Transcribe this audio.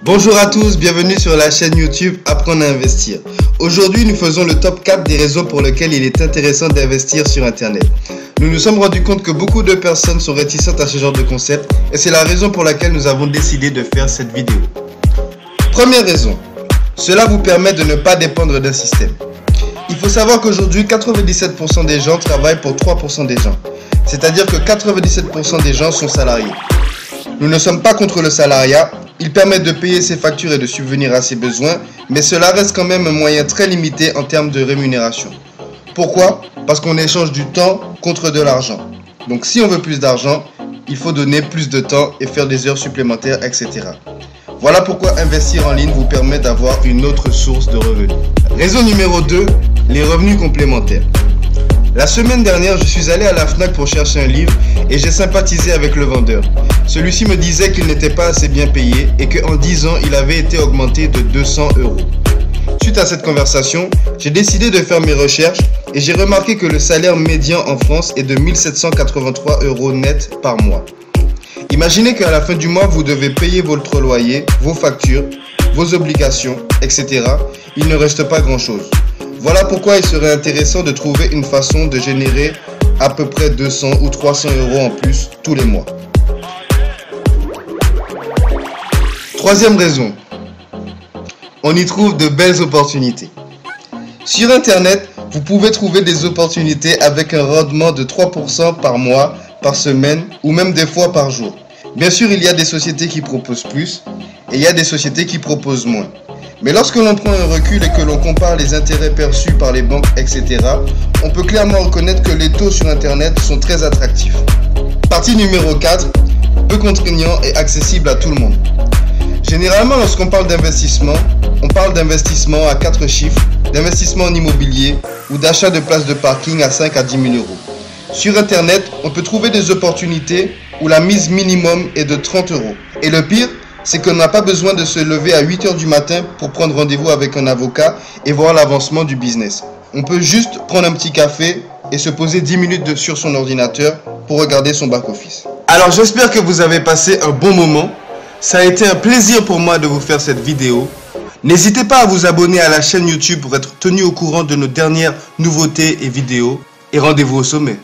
Bonjour à tous, bienvenue sur la chaîne YouTube Apprendre à investir. Aujourd'hui, nous faisons le top 4 des raisons pour lesquelles il est intéressant d'investir sur Internet. Nous nous sommes rendus compte que beaucoup de personnes sont réticentes à ce genre de concept et c'est la raison pour laquelle nous avons décidé de faire cette vidéo. Première raison, cela vous permet de ne pas dépendre d'un système. Il faut savoir qu'aujourd'hui, 97% des gens travaillent pour 3% des gens. C'est-à-dire que 97% des gens sont salariés. Nous ne sommes pas contre le salariat, il permet de payer ses factures et de subvenir à ses besoins, mais cela reste quand même un moyen très limité en termes de rémunération. Pourquoi? Parce qu'on échange du temps contre de l'argent. Donc si on veut plus d'argent, il faut donner plus de temps et faire des heures supplémentaires, etc. Voilà pourquoi investir en ligne vous permet d'avoir une autre source de revenus. Raison numéro 2, les revenus complémentaires. La semaine dernière, je suis allé à la Fnac pour chercher un livre et j'ai sympathisé avec le vendeur. Celui-ci me disait qu'il n'était pas assez bien payé et qu'en 10 ans, il avait été augmenté de 200 €. Suite à cette conversation, j'ai décidé de faire mes recherches et j'ai remarqué que le salaire médian en France est de 1 783 € net par mois. Imaginez qu'à la fin du mois, vous devez payer votre loyer, vos factures, vos obligations, etc. Il ne reste pas grand-chose. Voilà pourquoi il serait intéressant de trouver une façon de générer à peu près 200 ou 300 € en plus tous les mois. Troisième raison, on y trouve de belles opportunités. Sur Internet, vous pouvez trouver des opportunités avec un rendement de 3% par mois, par semaine ou même des fois par jour. Bien sûr, il y a des sociétés qui proposent plus et il y a des sociétés qui proposent moins. Mais lorsque l'on prend un recul et que l'on compare les intérêts perçus par les banques, etc., on peut clairement reconnaître que les taux sur Internet sont très attractifs. Partie numéro 4, peu contraignant et accessible à tout le monde. Généralement, lorsqu'on parle d'investissement, on parle d'investissement à 4 chiffres, d'investissement en immobilier ou d'achat de places de parking à 5 à 10 000 €. Sur Internet, on peut trouver des opportunités où la mise minimum est de 30 €. Et le pire, c'est qu'on n'a pas besoin de se lever à 8 h du matin pour prendre rendez-vous avec un avocat et voir l'avancement du business. On peut juste prendre un petit café et se poser 10 minutes sur son ordinateur pour regarder son back-office. Alors j'espère que vous avez passé un bon moment. Ça a été un plaisir pour moi de vous faire cette vidéo. N'hésitez pas à vous abonner à la chaîne YouTube pour être tenu au courant de nos dernières nouveautés et vidéos. Et rendez-vous au sommet.